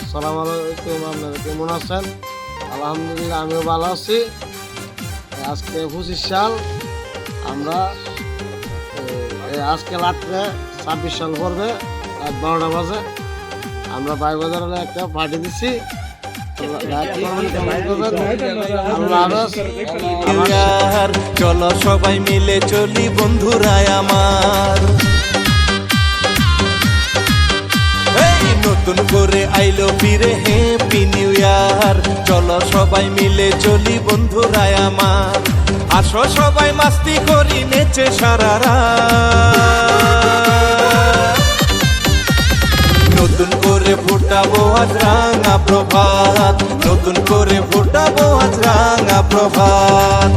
আসসালামু আলাইকুম। আপনারা কেমন আছেন? আলহামদুলিল্লাহ আমিও ভালো আছি। আজকে 25 সাল, আমরা আজকে রাত্রে 26 সাল পড়বে, রাত 12টা বাজে। আমরা বাইবাজারে একটা পার্টি দিচ্ছি। চলো সবাই মিলে চলি বন্ধুরা আমার, নতুন করে আইলো ফিরে হ্যাপি নিউ ইয়ার। চলো সবাই মিলে চলি বন্ধুরা আমার, আসো সবাই মাস্তি করি নেচে সারা রাত। নতুন করে ফোটাবো আজ রাঙা প্রভাত, নতুন করে ফোটাবো আজ রাঙা প্রভাত।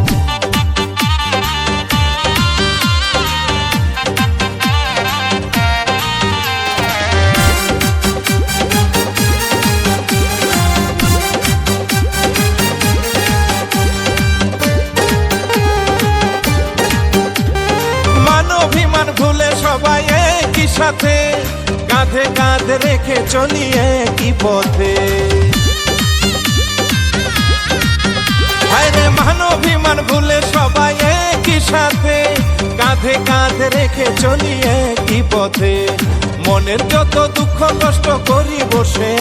অভিমান ভুলে সবাই একই সাথে, কাঁধে কাঁধ রেখে চলি একই পথে। হায়রে মানবিমান ভুলে সবাই একই সাথে, কাঁধে কাঁধ রেখে চলি একই পথে। মনের যত দুঃখ কষ্ট করি বসে